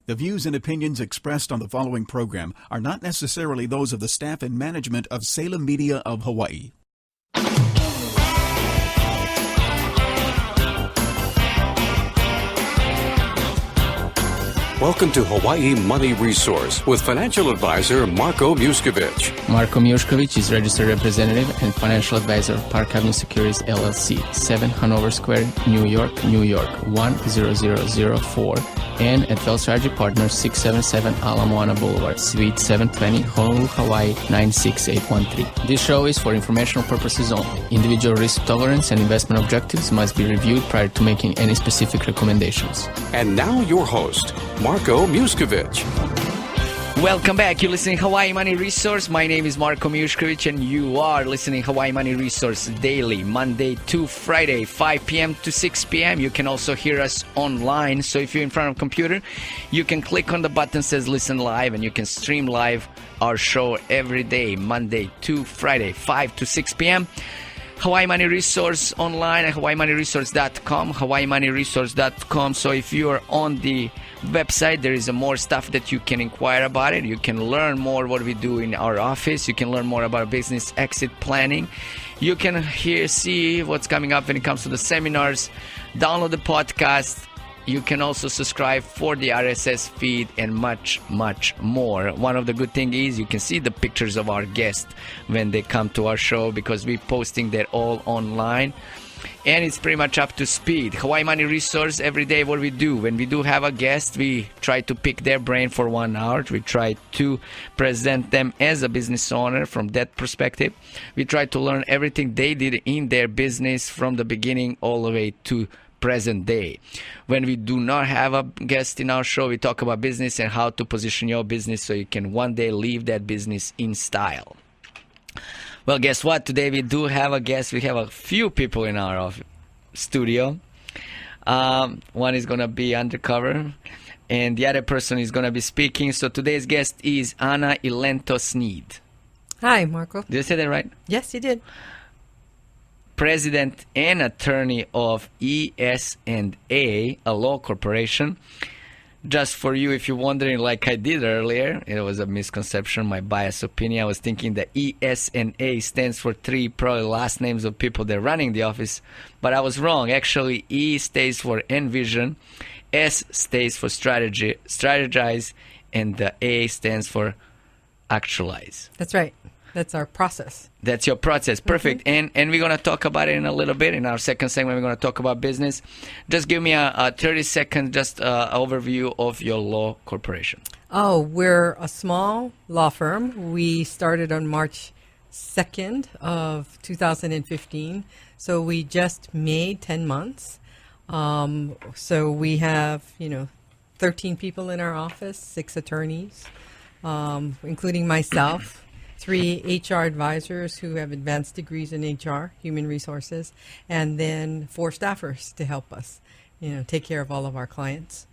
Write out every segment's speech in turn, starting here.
The views and opinions expressed on the following program are not necessarily those of the staff and management of Salem Media of Hawaii. Welcome to Hawaii Money Resource with financial advisor Marco Muskovic. Marco Muskovic is registered representative and financial advisor of Park Avenue Securities LLC, 7 Hanover Square, New York, 10004, and at Bell Strategy Partners, 677 Ala Moana Boulevard, Suite 720, Honolulu, Hawaii, 96813. This show is for informational purposes only. Individual risk tolerance and investment objectives must be reviewed prior to making any specific recommendations. And now your host, Marco Muskovic. Welcome back. You're listening to Hawaii Money Resource. My name is Marco Muskovic, and you are listening to Hawaii Money Resource daily, Monday to Friday, 5 p.m. to 6 p.m. You can also hear us online. So if you're in front of a computer, you can click on the button that says Listen Live, and you can stream live our show every day, Monday to Friday, 5 to 6 p.m. Hawaii Money Resource online at hawaiimoneyresource.com, hawaiimoneyresource.com. So if you are on the website, there is more stuff that you can inquire about it. You can learn more what we do in our office. You can learn more about business exit planning. You can see what's coming up when it comes to the seminars. Download the podcast. You can also subscribe for the RSS feed and much, much more. One of the good things is you can see the pictures of our guests when they come to our show because we're posting that all online. And it's pretty much up to speed. Hawaii Money Resource, every day what we do. When we do have a guest, we try to pick their brain for 1 hour. We try to present them as a business owner from that perspective. We try to learn everything they did in their business from the beginning all the way to present day. When we do not have a guest in our show, we talk about business and how to position your business so you can one day leave that business in style. Well, guess what? Today we do have a guest. We have a few people in our studio. One is going to be undercover, and the other person is going to be speaking. So today's guest is Anna Elento-Sneed. Hi, Marco. Did I say that right? Yes, you did. President and attorney of ES&A, a law corporation. Just for you, if you're wondering, like I did earlier, it was a misconception, my biased opinion. I was thinking that ES&A stands for three probably last names of people that are running the office, but I was wrong. Actually, E stands for envision, S stands for strategize, and the A stands for actualize. That's right. That's our process. That's your process. Perfect. Mm-hmm. And we're going to talk about it in a little bit. In our second segment, we're going to talk about business. Just give me a 30-second overview of your law corporation. Oh, we're a small law firm. We started on March 2nd of 2015. So we just made 10 months. So we have, 13 people in our office, 6 attorneys, including myself. 3 HR advisors who have advanced degrees in HR, human resources, and then 4 staffers to help us, take care of all of our clients.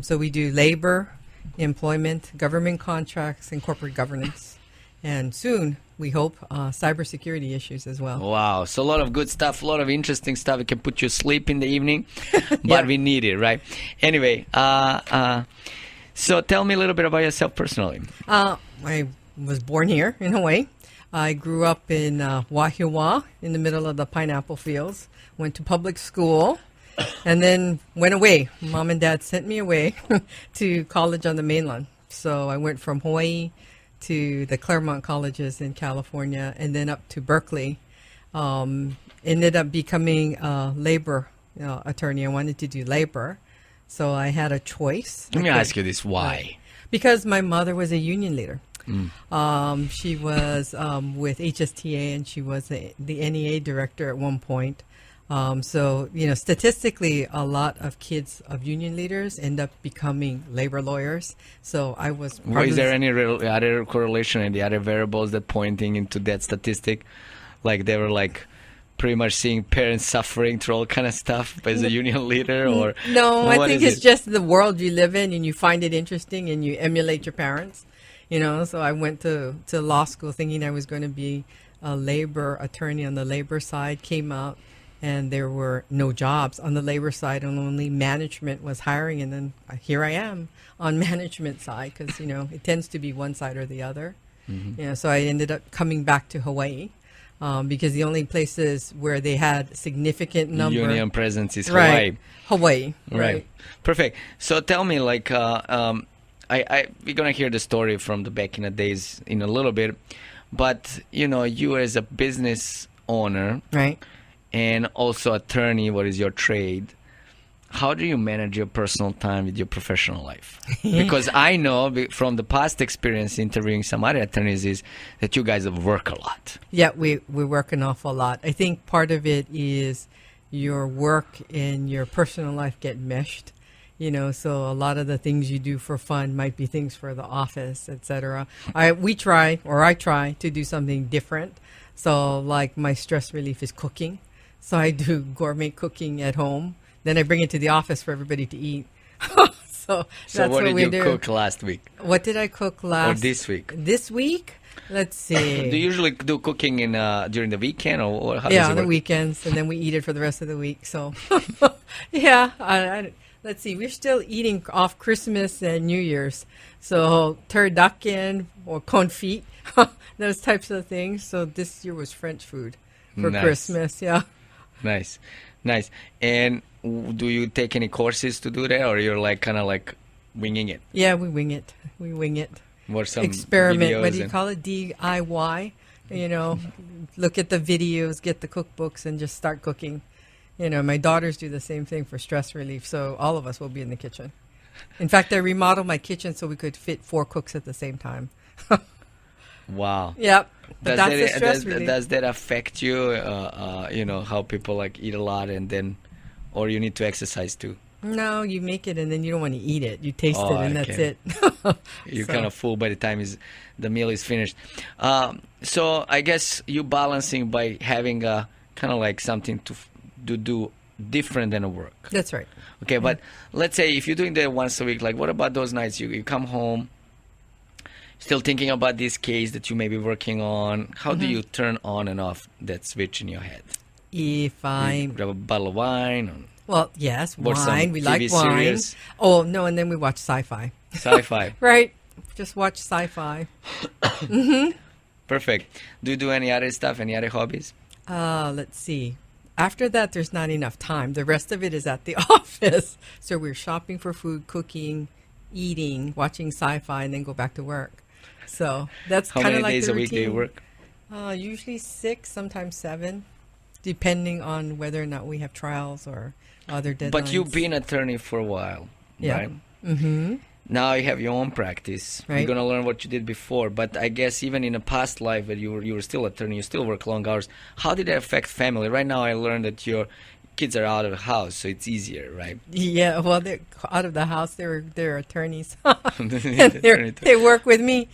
So we do labor, employment, government contracts, and corporate governance. And soon, we hope, cybersecurity issues as well. Wow. So a lot of good stuff, a lot of interesting stuff. It can put you to sleep in the evening, but we need it, right? Anyway, so tell me a little bit about yourself personally. I was born here in Hawaii. I grew up in Wahiawa in the middle of the pineapple fields, went to public school, and then went away. Mom and Dad sent me away to college on the mainland. So I went from Hawaii to the Claremont colleges in California and then up to Berkeley. Ended up becoming a labor attorney. I wanted to do labor. So I had a choice. Let me ask you this, why? Because my mother was a union leader. She was with HSTA, and she was the NEA director at one point. So, statistically, a lot of kids of union leaders end up becoming labor lawyers. So I was... Is there any other correlation and the other variables that pointing into that statistic? Like they were pretty much seeing parents suffering through all kind of stuff as a union leader, or... No, I think it's just the world you live in, and you find it interesting and you emulate your parents. So I went to law school thinking I was going to be a labor attorney on the labor side, came out and there were no jobs on the labor side, and only management was hiring. And then here I am on management side, because it tends to be one side or the other. So I ended up coming back to Hawaii. Because the only places where they had significant number union presence is Hawaii. Hawaii, right? Perfect. So tell me, like, we're gonna hear the story from the back in the days in a little bit, but you as a business owner, right, and also attorney, what is your trade? How do you manage your personal time with your professional life? Because I know from the past experience interviewing some other attorneys is that you guys work a lot. Yeah, we work an awful lot. I think part of it is your work and your personal life get meshed. So a lot of the things you do for fun might be things for the office, etc. I try to do something different. So like my stress relief is cooking. So I do gourmet cooking at home. Then I bring it to the office for everybody to eat. So that's what did we you do. cook last week? What did I cook last? Or this week? This week? Let's see. Do you usually do cooking during the weekend, or how does it on work? the weekends, and then we eat it for the rest of the week. So, yeah. Let's see. We're still eating off Christmas and New Year's. So turducken or confit, those types of things. So this year was French food for Nice. Christmas. Yeah. Nice. And do you take any courses to do that, or you're kind of winging it? Yeah, we wing it. Or some Experiment. videos What do you and- call it? DIY. Look at the videos, get the cookbooks, and just start cooking. My daughters do the same thing for stress relief. So all of us will be in the kitchen. In fact, I remodeled my kitchen so we could fit 4 cooks at the same time. Wow. Yep. But that's the stress does, relief. does that affect you? How people eat a lot or you need to exercise too? No, you make it and then you don't want to eat it. You taste Oh, it and that's okay. it. You're So- kind of full by the time the meal is finished. So I guess you balancing by having a kind of something to do different than a work. That's right. Okay, but let's say if you're doing that once a week, what about those nights you come home, still thinking about this case that you may be working on? How do you turn on and off that switch in your head? If You I'm grab a bottle of wine, or well, yes, watch some wine. We TV like wine. series. Oh no, and then we watch sci-fi. Sci-fi. Right. Just watch sci-fi. Perfect. Do you do any other stuff? Any other hobbies? Let's see. After that, there's not enough time. The rest of it is at the office. So we're shopping for food, cooking, eating, watching sci-fi, and then go back to work. So that's How kind of many like days the a week do you routine. work? Usually 6, sometimes 7, depending on whether or not we have trials or other deadlines. But you've been attorney for a while, Yeah. right? Mm-hmm. Now you have your own practice. You're Right. gonna learn what you did before. But I guess even in a past life, that you were still attorney, you still work long hours. How did that affect family? Right now, I learned that your kids are out of the house, so it's easier, right? Yeah, well, they're out of the house. They're attorneys. Attorney too. They work with me.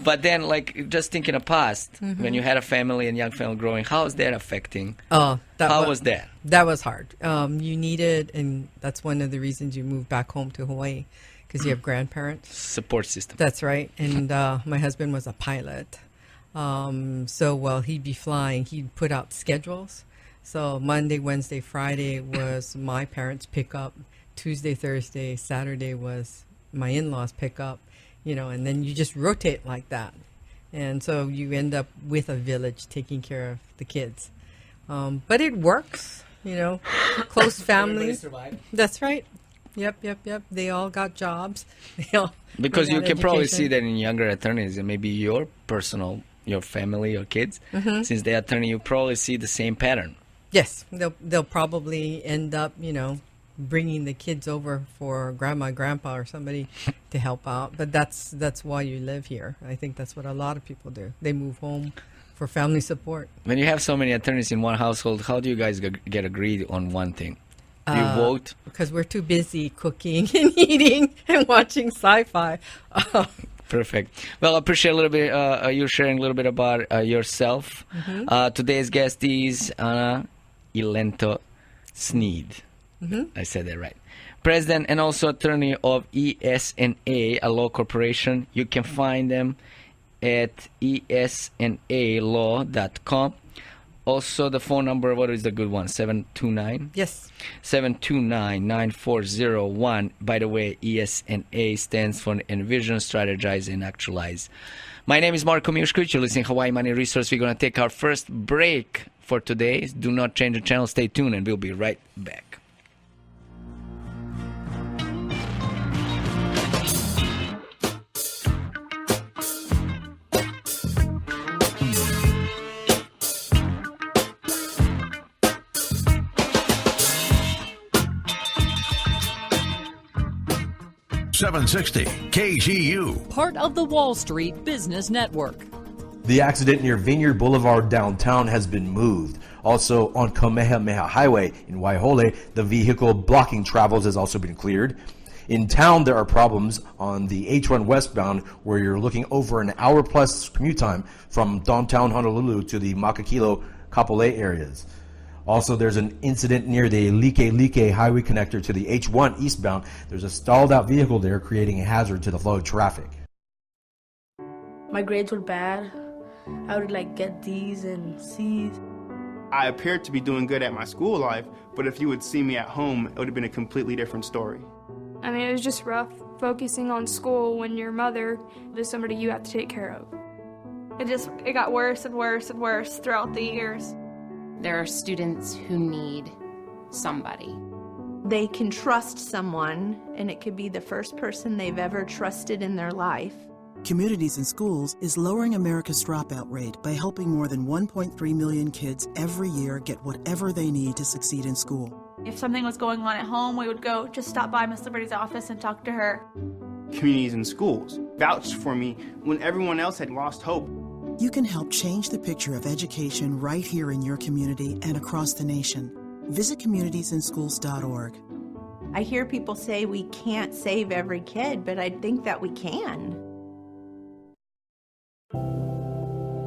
But then, just thinking of past, Mm-hmm. when you had a family and young family growing, how is that affecting? Oh, How was that? That was hard. You needed, and that's one of the reasons you moved back home to Hawaii, because you have grandparents. Support system. That's right. And my husband was a pilot. So while he'd be flying, he'd put out schedules. So Monday, Wednesday, Friday was my parents' pickup. Tuesday, Thursday, Saturday was my in-laws' pickup. And then you just rotate like that. And so you end up with a village taking care of the kids. But it works, close family. That's right. Yep. They all got jobs. Because they you got can probably see education. that in younger attorneys, and maybe your family, your kids, since they're attorney, you probably see the same pattern. Yes, they'll probably end up, bringing the kids over for grandma, grandpa, or somebody to help out. But that's why you live here. I think that's what a lot of people do. They move home for family support. When you have so many attorneys in one household, how do you guys get agreed on one thing? Do you vote? Because we're too busy cooking and eating and watching sci-fi. Perfect. Well, I appreciate a little bit you sharing a little bit about yourself. Today's guest is Anna Elento-Sneed. I said that right. President and also attorney of ESNA, a law corporation. You can find them at esnalaw.com. Also, the phone number, what is the good one? 729? Yes. 729-9401. By the way, ESNA stands for Envision, Strategize, and Actualize. My name is Marko Miushkovic. You're listening to Hawaii Money Resource. We're going to take our first break for today. Do not change the channel. Stay tuned, and we'll be right back. .760 KGU. Part of the Wall Street Business Network. The accident near Vineyard Boulevard downtown has been moved. Also on Kamehameha Highway in Waihole, the vehicle blocking travels has also been cleared. In town, there are problems on the H1 westbound where you're looking over an hour plus commute time from downtown Honolulu to the Makakilo, Kapolei areas. Also, there's an incident near the Like highway connector to the H1 eastbound. There's a stalled out vehicle there creating a hazard to the flow of traffic. My grades were bad. I would get D's and C's. I appeared to be doing good at my school life, but if you would see me at home, it would have been a completely different story. I mean, it was just rough focusing on school when your mother is somebody you have to take care of. It got worse and worse and worse throughout the years. There are students who need somebody. They can trust someone, and it could be the first person they've ever trusted in their life. Communities in Schools is lowering America's dropout rate by helping more than 1.3 million kids every year get whatever they need to succeed in school. If something was going on at home, we would go just stop by Miss Liberty's office and talk to her. Communities in Schools vouched for me when everyone else had lost hope. You can help change the picture of education right here in your community and across the nation. Visit communitiesinschools.org. I hear people say we can't save every kid, but I think that we can.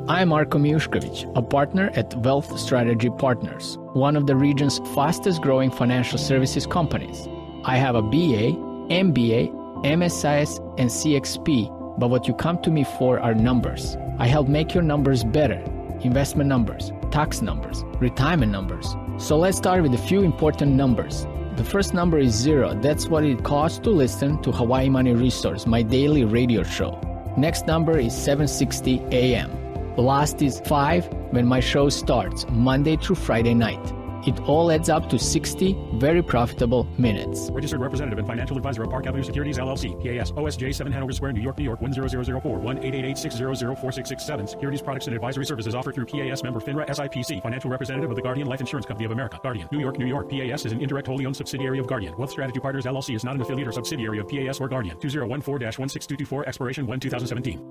I'm Marko Miushkovic, a partner at Wealth Strategy Partners, one of the region's fastest growing financial services companies. I have a BA, MBA, MSIS, and CXP, but what you come to me for are numbers. I help make your numbers better. Investment numbers, tax numbers, retirement numbers. So let's start with a few important numbers. The first number is 0. That's what it costs to listen to Hawaii Money Resource, my daily radio show. Next number is 7:60 a.m. The last is 5 when my show starts, Monday through Friday night. It all adds up to 60 very profitable minutes. Registered representative and financial advisor of Park Avenue Securities, LLC, PAS, OSJ 7 Hanover Square, New York, New York, 10004, 1-888-600-4667. Securities products and advisory services offered through PAS member FINRA SIPC, financial representative of the Guardian Life Insurance Company of America. Guardian, New York, New York. PAS is an indirect wholly owned subsidiary of Guardian. Wealth Strategy Partners, LLC is not an affiliate or subsidiary of PAS or Guardian. 2014-16224, expiration 1/2017.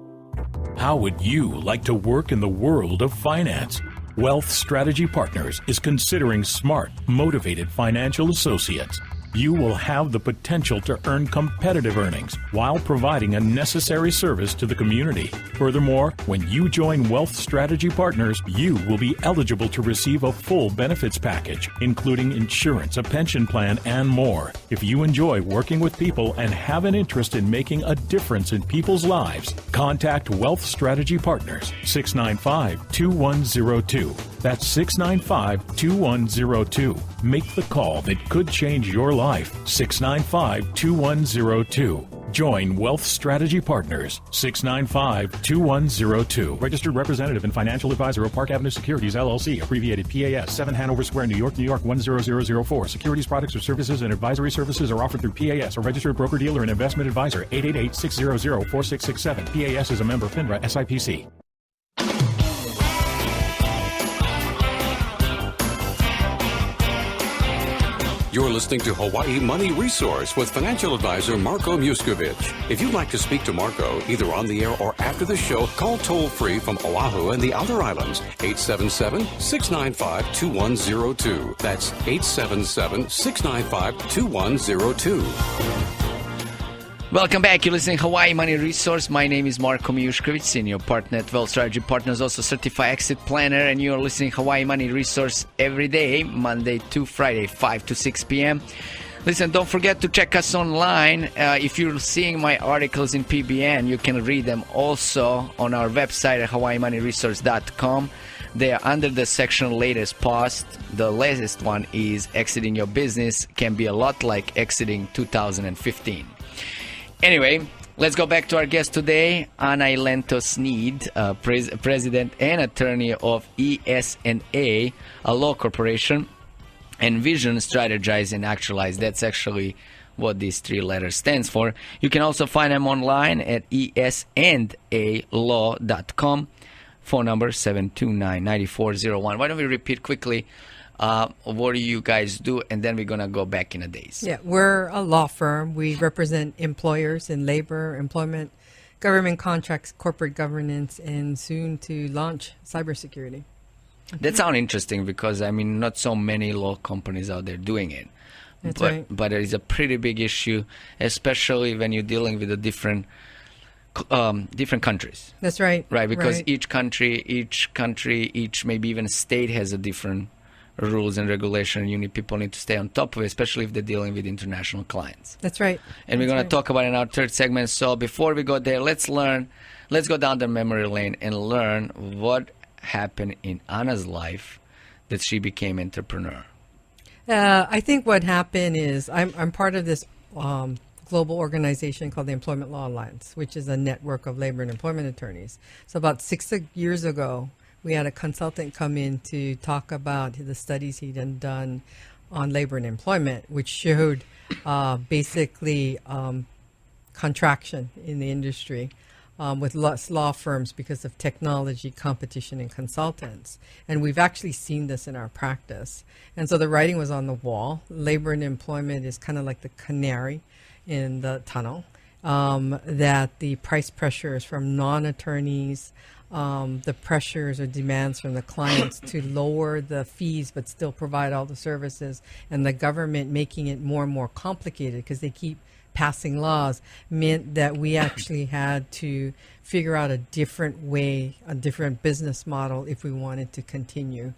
How would you like to work in the world of finance? Wealth Strategy Partners is considering smart, motivated financial associates. You will have the potential to earn competitive earnings while providing a necessary service to the community. Furthermore, when you join Wealth Strategy Partners, you will be eligible to receive a full benefits package, including insurance, a pension plan, and more. If you enjoy working with people and have an interest in making a difference in people's lives, contact Wealth Strategy Partners, 695-2102. That's 695-2102. Make the call that could change your life. 695-2102. Join Wealth Strategy Partners. 695-2102. Registered representative and financial advisor of Park Avenue Securities, LLC, abbreviated PAS, 7 Hanover Square, New York, New York, 10004. Securities products or services and advisory services are offered through PAS, a registered broker-dealer and investment advisor. 888-600-4667. PAS is a member of FINRA SIPC. You're listening to Hawaii Money Resource with financial advisor Marko Miushkovic. If you'd like to speak to Marko, either on the air or after the show, call toll-free from Oahu and the outer islands, 877-695-2102. That's 877-695-2102. Welcome back. You're listening to Hawaii Money Resource. My name is Marko Miushkovic, senior partner at Wealth Strategy Partners, also certified exit planner, and you're listening to Hawaii Money Resource every day, Monday to Friday, 5 to 6 p.m. Listen, don't forget to check us online. If you're seeing my articles in PBN, you can read them also on our website at hawaiimoneyresource.com. They are under the section latest post. The latest one is exiting your business can be a lot like exiting 2015. Anyway, let's go back to our guest today, Anna Elento-Sneed, president and attorney of ESNA, a law corporation, and Vision, Strategize, and Actualize. That's actually what these three letters stands for. You can also find them online at esnalaw.com. Phone number 729-9401. Why don't we repeat quickly what do you guys do, and then we're going to go back in a days. Yeah, we're a law firm. We represent employers in labor, employment, government contracts, corporate governance, and soon to launch cybersecurity. That sounds interesting because, I mean, not so many law companies out there doing it. That's right. But it is a pretty big issue, especially when you're dealing with the different countries. That's right. Right, because right. each country, each maybe even state has a different rules and regulation. People need to stay on top of it, especially if they're dealing with international clients. That's right. And we're going to talk about it in our third segment. So before we go there, let's go down the memory lane and learn what happened in Anna's life that she became entrepreneur. I think what happened is I'm part of this global organization called the Employment Law Alliance, which is a network of labor and employment attorneys. So about 6 years ago, we had a consultant come in to talk about the studies he'd done on labor and employment, which showed basically contraction in the industry with less law firms because of technology, competition, and consultants. And we've actually seen this in our practice. And so the writing was on the wall. Labor and employment is kind of like the canary in the tunnel, that the price pressures from non-attorneys, the pressures or demands from the clients to lower the fees but still provide all the services, and the government making it more and more complicated because they keep passing laws, meant that we actually had to figure out a different way, a different business model if we wanted to continue.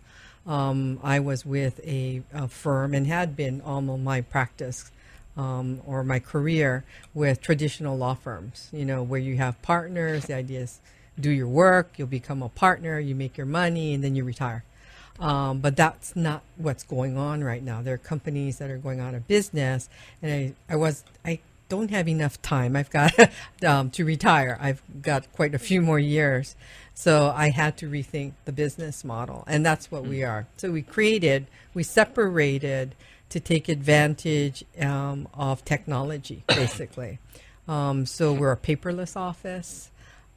I was with a firm and had been all my practice or my career with traditional law firms, where you have partners. The idea is do your work, you'll become a partner, you make your money, and then you retire. But that's not what's going on right now. There are companies that are going out of business, and I don't have enough time. I've got to retire. I've got quite a few more years. So I had to rethink the business model, and that's what we are. So we separated to take advantage of technology, basically. So we're a paperless office.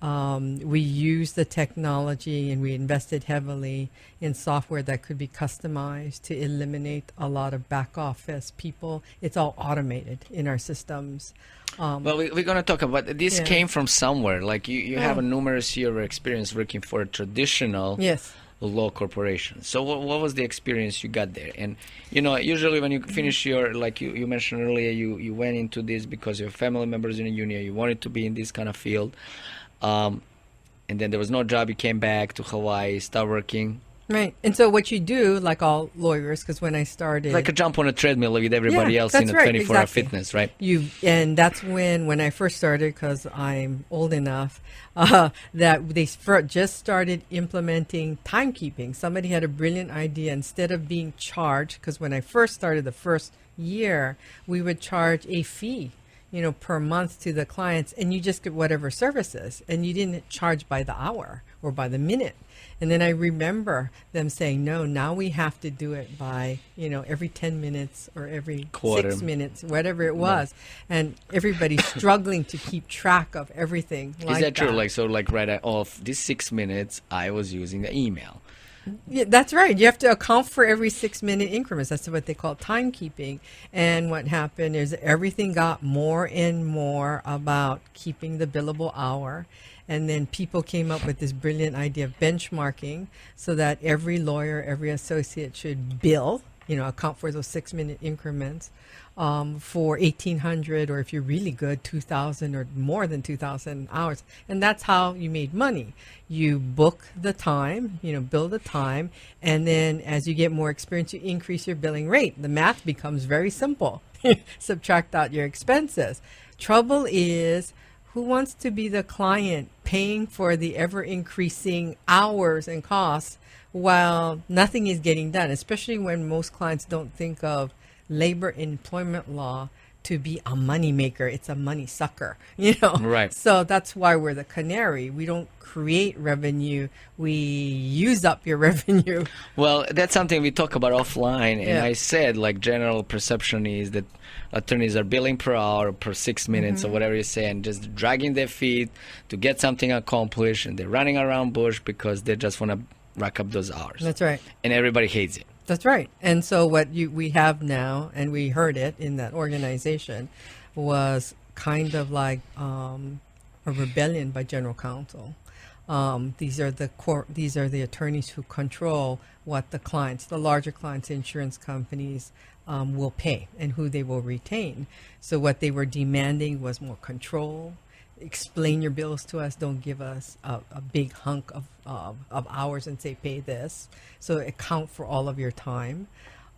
We use the technology, and we invested heavily in software that could be customized to eliminate a lot of back office people. It's all automated in our systems. Well, we're going to talk about this. Came from somewhere. Like you have a numerous year of experience working for a traditional law corporation. So what was the experience you got there? And usually when you finish your, like you mentioned earlier, you went into this because your family members in the union, you wanted to be in this kind of field. And then there was no job. You came back to Hawaii, start working. Right. And so what you do, like all lawyers, because when I started... Like a jump on a treadmill with everybody else in a 24-hour fitness, right? And that's when I first started, because I'm old enough, that they just started implementing timekeeping. Somebody had a brilliant idea. Instead of being charged, because when I first started the first year, we would charge a fee per month to the clients, and you just get whatever services, and you didn't charge by the hour or by the minute. And then I remember them saying, no, now we have to do it by, every 10 minutes or every quarter. 6 minutes, whatever it was. And everybody's struggling to keep track of everything. Is that true? Like right off these 6 minutes, I was using the email. Yeah, that's right. You have to account for every 6 minute increments. That's what they call timekeeping. And what happened is everything got more and more about keeping the billable hour. And then people came up with this brilliant idea of benchmarking so that every lawyer, every associate should bill, account for those 6 minute increments for 1,800, or if you're really good, 2,000 or more than 2,000 hours. And that's how you made money. You book the time, bill the time, and then as you get more experience, you increase your billing rate. The math becomes very simple. Subtract out your expenses. Trouble is, who wants to be the client paying for the ever-increasing hours and costs while nothing is getting done, especially when most clients don't think of labor employment law to be a money maker. It's a money sucker, you know. Right. So that's why we're the canary. We don't create revenue. We use up your revenue. Well, that's something we talk about offline, and Yeah. I said, like, general perception is that attorneys are billing per hour, per 6 minutes, or whatever you say, and just dragging their feet to get something accomplished, and they're running around bush because they just want to rack up those hours. That's right. And everybody hates it. That's right. And so what we have now, and we heard it in that organization, was kind of like a rebellion by general counsel. These are the attorneys who control what the clients, the larger clients, insurance companies, will pay and who they will retain. So what they were demanding was more control. Explain your bills to us. Don't give us a big hunk of hours and say pay this. So account for all of your time.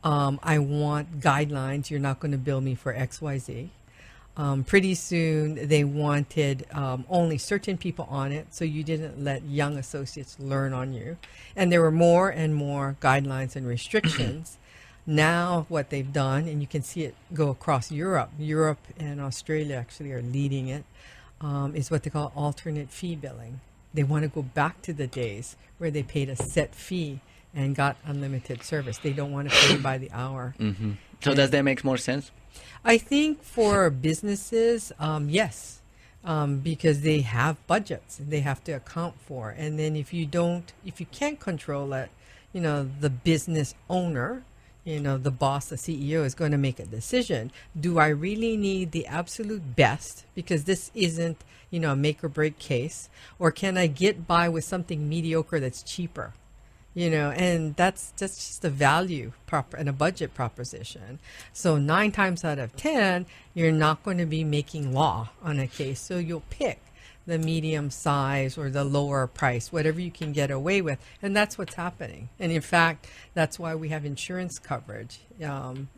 I want guidelines. You're not going to bill me for XYZ. Pretty soon they wanted only certain people on it, so you didn't let young associates learn on you. And there were more and more guidelines and restrictions. Now what they've done, and you can see it go across Europe and Australia actually are leading it, is what they call alternate fee billing. They want to go back to the days where they paid a set fee and got unlimited service. They don't want to pay by the hour. So does that make more sense? I think for businesses, yes, because they have budgets they have to account for. And then if you can't control it, you know, the business owner, you know, the boss, the CEO is going to make a decision. Do I really need the absolute best? Because this isn't, you know, a make or break case. Or can I get by with something mediocre that's cheaper? You know, and that's just a value and a budget proposition. So 9 times out of 10, you're not going to be making law on a case. So you'll pick the medium size or the lower price, whatever you can get away with. And that's what's happening. And in fact, that's why we have insurance coverage.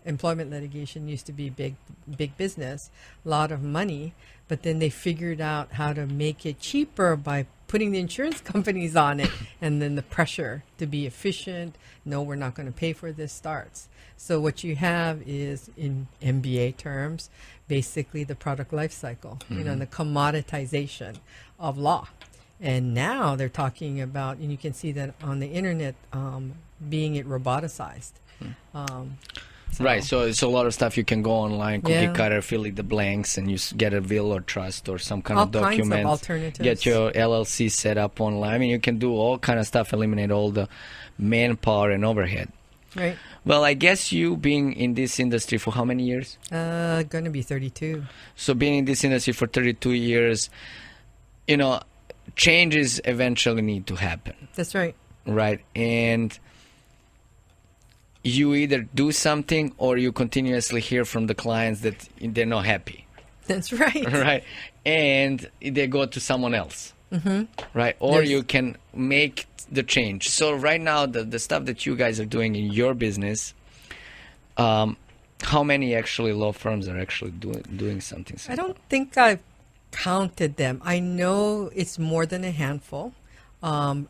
Employment litigation used to be big business, a lot of money, but then they figured out how to make it cheaper by putting the insurance companies on it, and then the pressure to be efficient, no, we're not going to pay for this starts. So what you have is, in MBA terms, basically the product life cycle, you know, and the commoditization of law. And now they're talking about, and you can see that on the internet, being it roboticized. Right, so it's a lot of stuff you can go online, cookie Yeah. cutter, fill in the blanks, and you get a will or trust or some kind All of document. kinds of alternatives. Get your LLC set up online. I mean, you can do all kind of stuff, eliminate all the manpower and overhead. Right. Well, I guess you being in this industry for how many years? Going to be 32. So being in this industry for 32 years, you know, changes eventually need to happen. That's right. Right, and you either do something or you continuously hear from the clients that they're not happy. That's right. Right, and they go to someone else. Right, or There's- you can make the change. So right now, the stuff that you guys are doing in your business, how many actually law firms are actually doing something? I don't think I've counted them. I know it's more than a handful.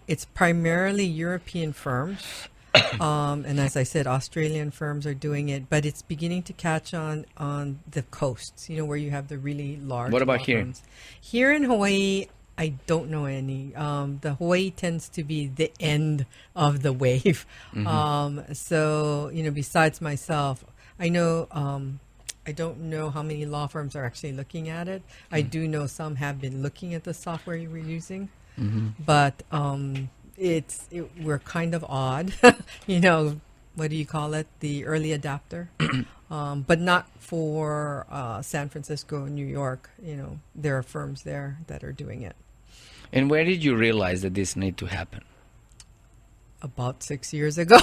It's primarily European firms. And as I said, Australian firms are doing it, but it's beginning to catch on the coasts, you know, where you have the really large What about law here? firms. Here in Hawaii, I don't know any. The Hawaii tends to be the end of the wave. So, you know, besides myself, I know, I don't know how many law firms are actually looking at it. I do know some have been looking at the software you were using, but we're kind of odd, you know, what do you call it? The early adapter, but not for San Francisco and New York. You know, there are firms there that are doing it. And where did you realize that this need to happen? About 6 years ago,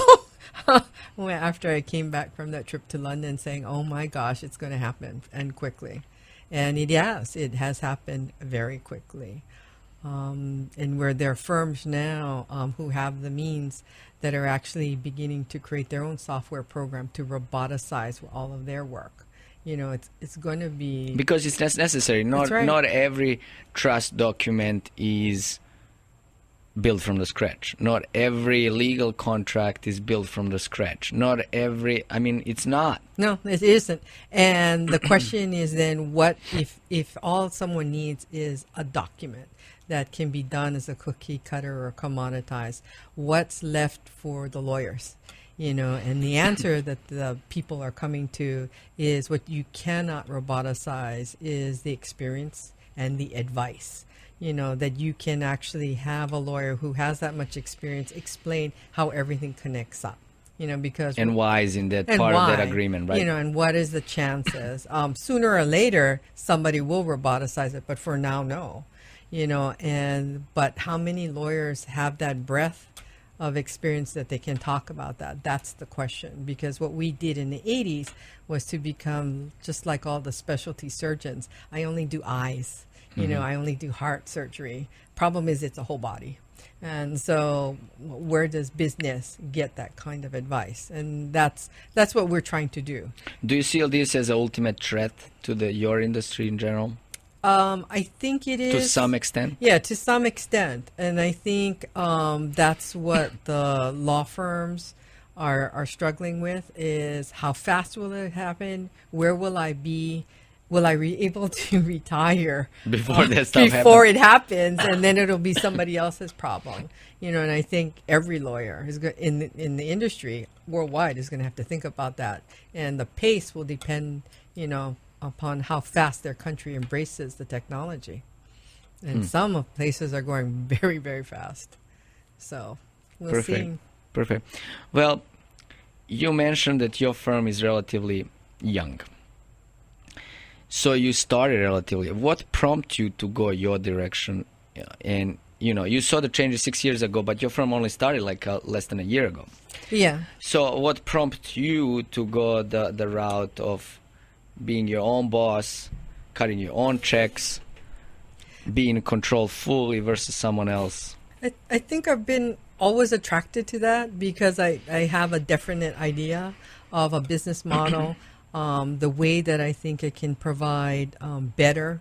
after I came back from that trip to London, saying, "Oh my gosh, it's going to happen and quickly," and it has happened very quickly. And where there are firms now who have the means that are actually beginning to create their own software program to roboticize all of their work. You know, it's going to be... Because it's necessary. That's right. Not every trust document is built from the scratch. Not every legal contract is built from the scratch. Not every, I mean, it's not. No, it isn't. And the question is then, what if all someone needs is a document that can be done as a cookie cutter or commoditized? What's left for the lawyers? And the answer that the people are coming to is what you cannot roboticize is the experience and the advice. That you can actually have a lawyer who has that much experience explain how everything connects up. Because and why is in that part of that agreement, right? And what is the chances? Sooner or later, somebody will roboticize it, but for now, no. But how many lawyers have that breadth of experience that they can talk about that? That's the question. Because what we did in the 80s was to become just like all the specialty surgeons. I only do eyes. I only do heart surgery. Problem is, it's a whole body. And so where does business get that kind of advice? And that's what we're trying to do. Do you see this as an ultimate threat to your industry in general? I think it is. To some extent? Yeah, to some extent. And I think that's what the law firms are struggling with is how fast will it happen? Where will I be? Will I be able to retire before that stuff before it happens, and then it'll be somebody else's problem, And I think every lawyer is in the industry worldwide is going to have to think about that, and the pace will depend, upon how fast their country embraces the technology, and some places are going very, very fast. So we'll see. Perfect. Well, you mentioned that your firm is relatively young. So you started relatively. What prompted you to go your direction? And, you saw the changes 6 years ago, but your firm only started like less than a year ago. Yeah. So what prompted you to go the route of being your own boss, cutting your own checks, being in control fully versus someone else? I think I've been always attracted to that because I have a definite idea of a business model. The way that I think it can provide better,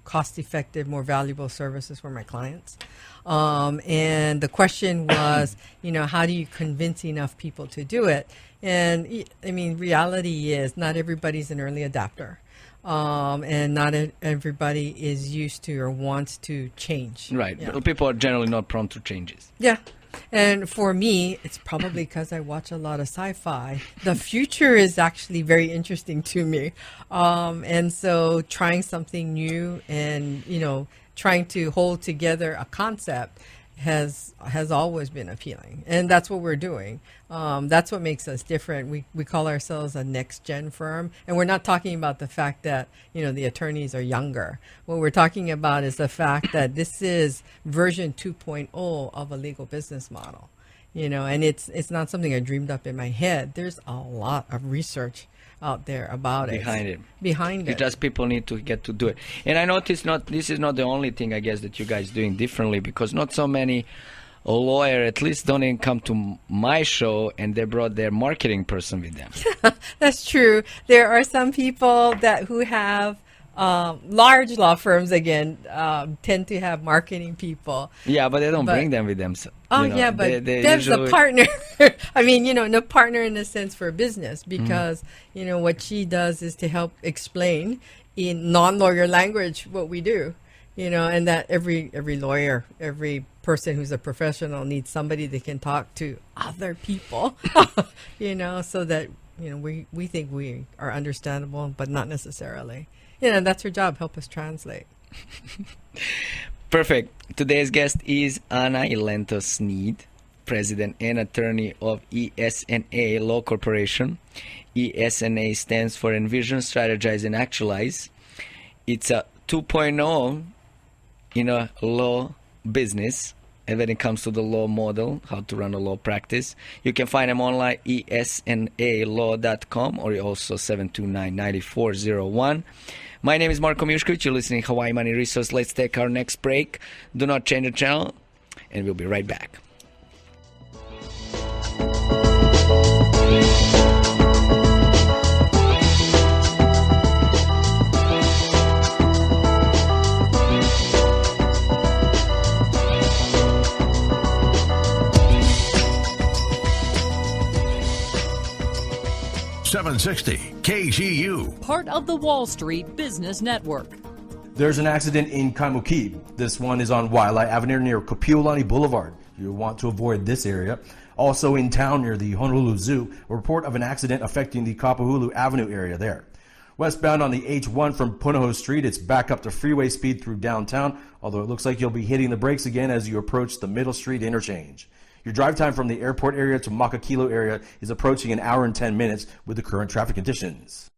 cost-effective, more valuable services for my clients. And the question was, how do you convince enough people to do it? And reality is not everybody's an early adapter. And not everybody is used to or wants to change. Right. Yeah. People are generally not prone to changes. Yeah. And for me, it's probably because I watch a lot of sci-fi. The future is actually very interesting to me. And so trying something new and, trying to hold together a concept has always been appealing. And that's what we're doing. That's what makes us different. We call ourselves a next-gen firm. And we're not talking about the fact that, the attorneys are younger. What we're talking about is the fact that this is version 2.0 of a legal business model. And it's not something I dreamed up in my head. There's a lot of research out there about behind it. Just people need to get to do it. And I noticed this is not the only thing, I guess, that you guys doing differently, because not so many lawyers at least don't even come to my show and they brought their marketing person with them. That's true. There are some people who have large law firms tend to have marketing people. Yeah, but they don't bring them with them. So, but Deb's a partner. No partner in a sense for business because, what she does is to help explain in non-lawyer language what we do, and that every lawyer, every person who's a professional needs somebody that can talk to other people, so that, we think we are understandable, but not necessarily. That's her job, help us translate. Perfect. Today's guest is Anna Elento-Sneed, President and Attorney of ESNA Law Corporation. ESNA stands for Envision, Strategize, and Actualize. It's a 2.0 in a law business, and when it comes to the law model, how to run a law practice. You can find them online, esnalaw.com, or also 729-9401. My name is Marko Miushkovic. You're listening to Hawaii Money Resource. Let's take our next break. Do not change the channel, and we'll be right back. 760 KGU. Part of the Wall Street Business Network. There's an accident in Kaimuki. This one is on Wailea Avenue near Kapiolani Boulevard. You'll want to avoid this area. Also in town near the Honolulu Zoo, a report of an accident affecting the Kapahulu Avenue area there. Westbound on the H1 from Punahou Street, it's back up to freeway speed through downtown, although it looks like you'll be hitting the brakes again as you approach the Middle Street interchange. Your drive time from the airport area to Makakilo area is approaching an hour and 10 minutes with the current traffic conditions.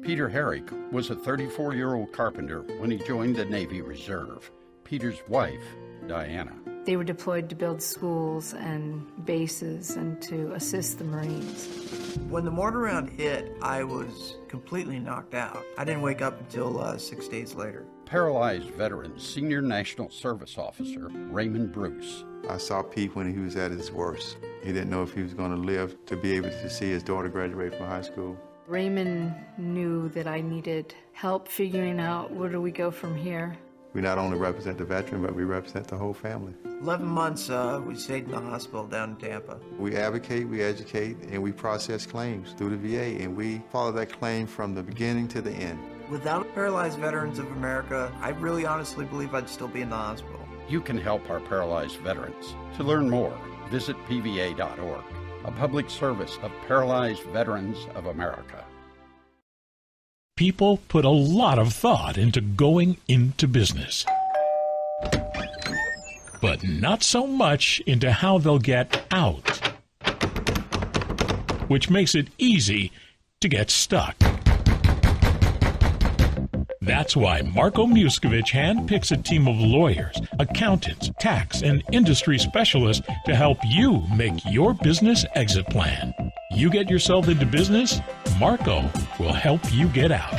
Peter Herrick was a 34-year-old carpenter when he joined the Navy Reserve. Peter's wife, Diana. They were deployed to build schools and bases and to assist the Marines. When the mortar round hit, I was completely knocked out. I didn't wake up until 6 days later. Paralyzed veteran, Senior National Service Officer Raymond Bruce. I saw Pete when he was at his worst. He didn't know if he was going to live to be able to see his daughter graduate from high school. Raymond knew that I needed help figuring out where do we go from here. We not only represent the veteran, but we represent the whole family. 11 months we stayed in the hospital down in Tampa. We advocate, we educate, and we process claims through the VA, and we follow that claim from the beginning to the end. Without Paralyzed Veterans of America, I really honestly believe I'd still be in the hospital. You can help our paralyzed veterans. To learn more, visit pva.org, a public service of Paralyzed Veterans of America. People put a lot of thought into going into business, but not so much into how they'll get out, which makes it easy to get stuck. That's why Marko Muscovich handpicks a team of lawyers, accountants, tax, and industry specialists to help you make your business exit plan. You get yourself into business, Marko will help you get out.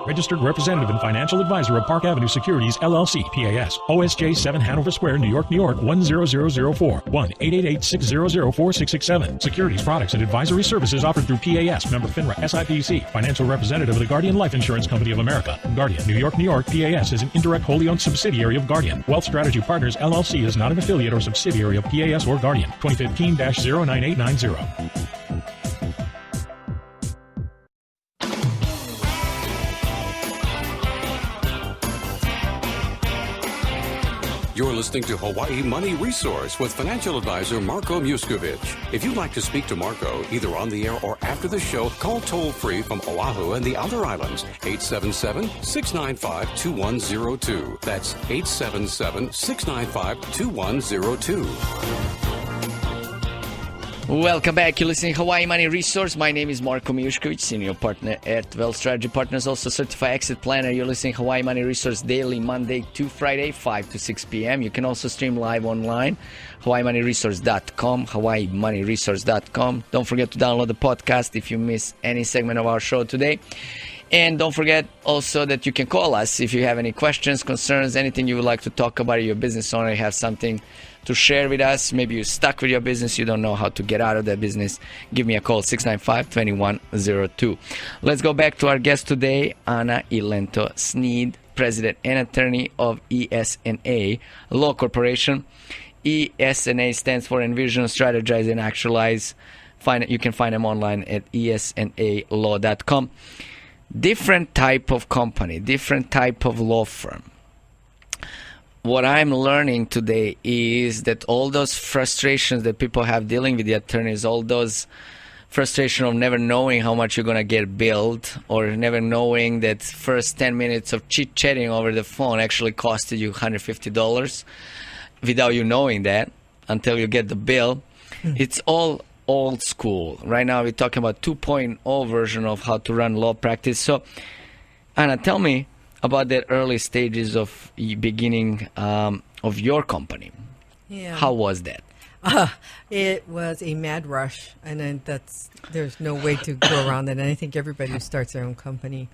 Registered representative and financial advisor of Park Avenue Securities, LLC, PAS, OSJ 7 Hanover Square, New York, New York, 10004, 1-888-600-4667. Securities, products, and advisory services offered through PAS, member FINRA, SIPC, financial representative of the Guardian Life Insurance Company of America. Guardian, New York, New York, PAS is an indirect wholly owned subsidiary of Guardian. Wealth Strategy Partners, LLC is not an affiliate or subsidiary of PAS or Guardian. 2015-09890. You're listening to Hawaii Money Resource with financial advisor Marko Muscovich. If you'd like to speak to Marko, either on the air or after the show, call toll-free from Oahu and the outer islands, 877-695-2102. That's 877-695-2102. Welcome back. You're listening to Hawaii Money Resource. My name is Marko Muscovich, senior partner at Wealth Strategy Partners, also certified exit planner. You're listening to Hawaii Money Resource daily, Monday to Friday, 5 to 6 p.m. You can also stream live online, hawaiimoneyresource.com, hawaiimoneyresource.com. Don't forget to download the podcast if you miss any segment of our show today. And don't forget also that you can call us if you have any questions, concerns, anything you would like to talk about, your business owner, you have something to share with us. Maybe you're stuck with your business, you don't know how to get out of that business. Give me a call, 695-2102. Let's go back to our guest today, Anna Elento-Sneed, president and attorney of ES&A Law Corporation. ES&A stands for Envision, Strategize, and Actualize. You can find them online at esnalaw.com. Different type of company, different type of law firm. What I'm learning today is that all those frustrations that people have dealing with the attorneys, all those frustration of never knowing how much you're going to get billed, or never knowing that first 10 minutes of chit-chatting over the phone actually costed you $150 without you knowing that until you get the bill. It's all old school. Right now we're talking about 2.0 version of how to run law practice. So, Anna, tell me about the early stages of beginning of your company. Yeah. How was that? It was a mad rush, and then there's no way to go around it. And I think everybody who starts their own company.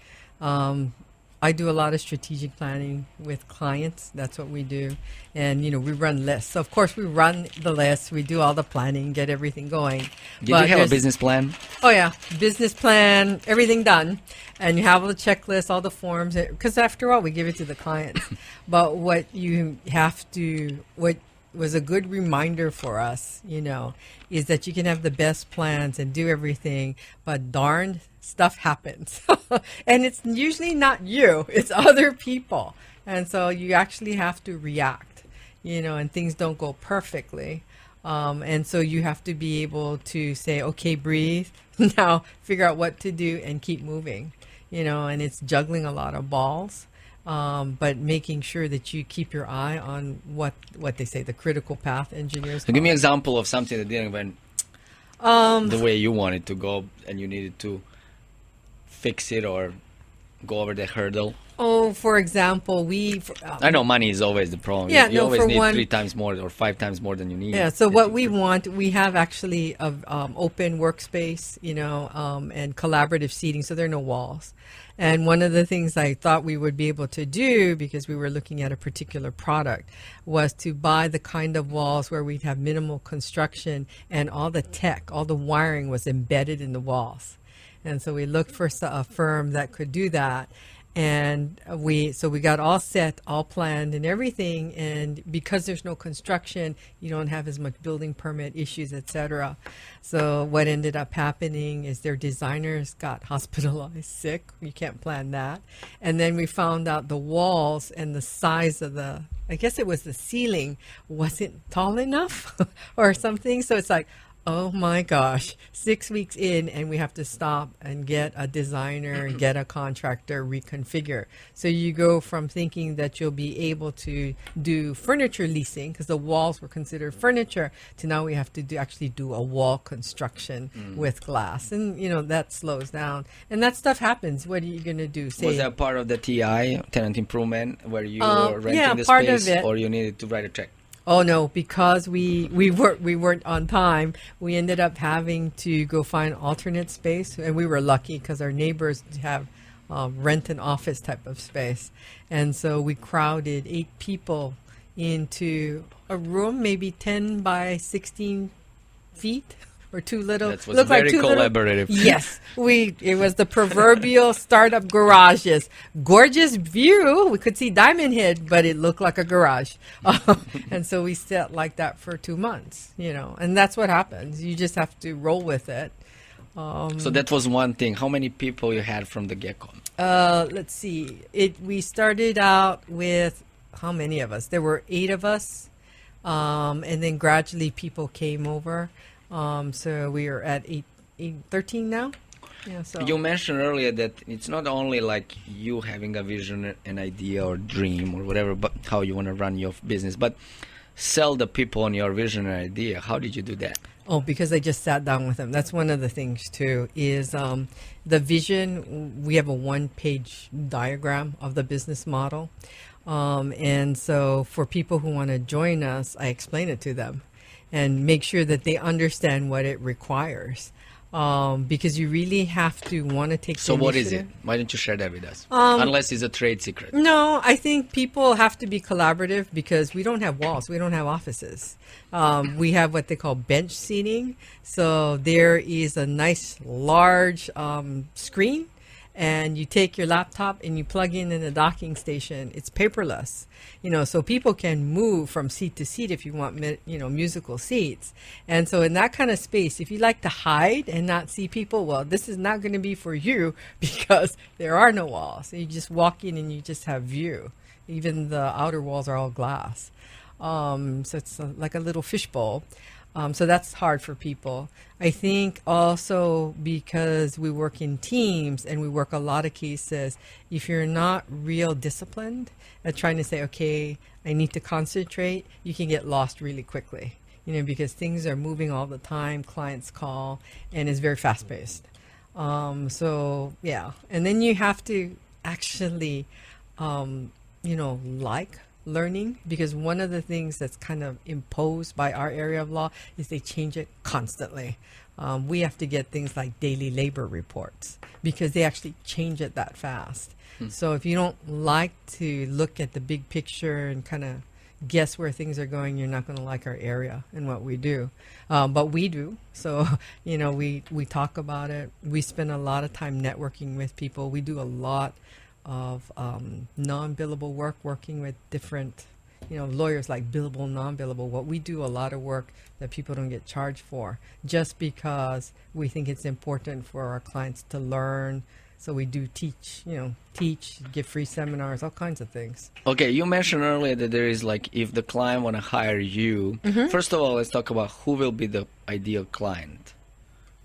I do a lot of strategic planning with clients. That's what we do. And, we run lists. So, of course, we run the list. We do all the planning, get everything going. Did you have a business plan? Oh, yeah. Business plan, everything done. And you have all the checklists, all the forms. Because, after all, we give it to the clients. But what you have to, what was a good reminder for us, is that you can have the best plans and do everything, but darn, stuff happens. And it's usually not you, it's other people. And so you actually have to react, and things don't go perfectly. And so you have to be able to say, okay, breathe, now figure out what to do and keep moving, and it's juggling a lot of balls. But making sure that you keep your eye on what they say, the critical path engineers. So give me an example of something that didn't went the way you wanted to go and you needed to fix it or go over the hurdle. Oh, for example, I know money is always the problem. Yeah, you always need 3 3 times more or 5 times more than you need. Yeah, so what we want, we have actually open workspace, and collaborative seating, so there are no walls. And one of the things I thought we would be able to do, because we were looking at a particular product, was to buy the kind of walls where we'd have minimal construction and all the tech, all the wiring was embedded in the walls. And so we looked for a firm that could do that. And we got all set, all planned and everything. And because there's no construction, you don't have as much building permit issues, etc. So what ended up happening is their designers got hospitalized sick. You can't plan that. And then we found out the walls and the size of I guess it was the ceiling wasn't tall enough or something. So it's like, oh my gosh, 6 weeks in and we have to stop and get a designer and get a contractor reconfigure. So you go from thinking that you'll be able to do furniture leasing, because the walls were considered furniture, to now we have to actually do a wall construction with glass. And, that slows down. And that stuff happens. What are you going to do? Was that part of the TI, tenant improvement, where you were renting the part space, of it. or you needed to write a check? Oh no, because we weren't on time. We ended up having to go find alternate space, and we were lucky because our neighbors have rent an office type of space, and so we crowded 8 people into a room, maybe 10 by 16 feet. Or too little. That was very collaborative. Yes, it was the proverbial startup garages. Gorgeous view. We could see Diamond Head, but it looked like a garage. And so we sat like that for 2 months, and that's what happens. You just have to roll with it. So that was one thing. How many people you had from the get-go? Let's see. We started out with, how many of us? There were 8 of us, and then gradually people came over. So we are at 13 now. Yeah, so. You mentioned earlier that it's not only like you having a vision, an idea or dream or whatever, but how you want to run your business, but sell the people on your vision and idea. How did you do that? Oh, because I just sat down with them. That's one of the things too, is the vision. We have a 1-page diagram of the business model. And so for people who want to join us, I explain it to them and make sure that they understand what it requires. Because you really have to want to take So the what is it? initiative. Why don't you share that with us? Unless it's a trade secret. No, I think people have to be collaborative because we don't have walls. We don't have offices. We have what they call bench seating. So there is a nice large screen, and you take your laptop and you plug in a docking station. It's paperless, so people can move from seat to seat if you want, musical seats. And so in that kind of space, if you like to hide and not see people, well, this is not going to be for you because there are no walls. So you just walk in and you just have view. Even the outer walls are all glass. So it's like a little fishbowl. So that's hard for people. I think also because we work in teams and we work a lot of cases, if you're not real disciplined at trying to say, okay, I need to concentrate, you can get lost really quickly, because things are moving all the time, clients call, and it's very fast paced. So yeah, and then you have to actually, like learning, because one of the things that's kind of imposed by our area of law is they change it constantly. We have to get things like daily labor reports because they actually change it that fast. So if you don't like to look at the big picture and kind of guess where things are going, you're not going to like our area and what we do. But we do. So, we talk about it. We spend a lot of time networking with people. We do a lot of non-billable work, working with different lawyers like billable, non-billable. What we do a lot of work that people don't get charged for, just because we think it's important for our clients to learn. So we do teach, give free seminars, all kinds of things. Okay, you mentioned earlier that there is like, if the client want to hire you, first of all, let's talk about who will be the ideal client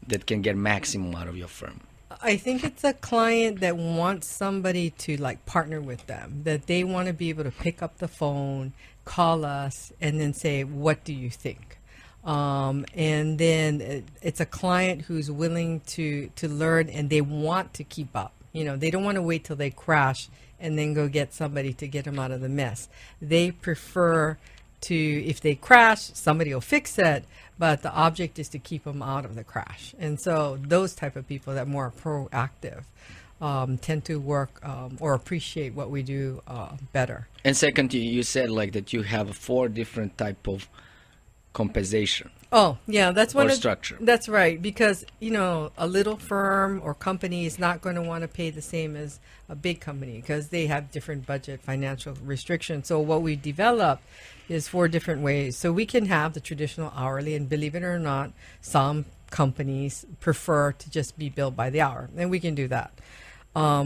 that can get maximum out of your firm. I think it's a client that wants somebody to like partner with them, that they want to be able to pick up the phone, call us, and then say, what do you think? And then it's a client who's willing to learn, and they want to keep up. They don't want to wait till they crash and then go get somebody to get them out of the mess. They prefer to, if they crash, somebody will fix it, but the object is to keep them out of the crash. And so those type of people that are more proactive tend to work or appreciate what we do better. And second, you said like that you have 4 different type of compensation. Oh, yeah, that's one or of structure. That's right, because a little firm or company is not going to want to pay the same as a big company because they have different budget financial restrictions. So what we developed is 4 different ways. So we can have the traditional hourly, and believe it or not, some companies prefer to just be billed by the hour, and we can do that.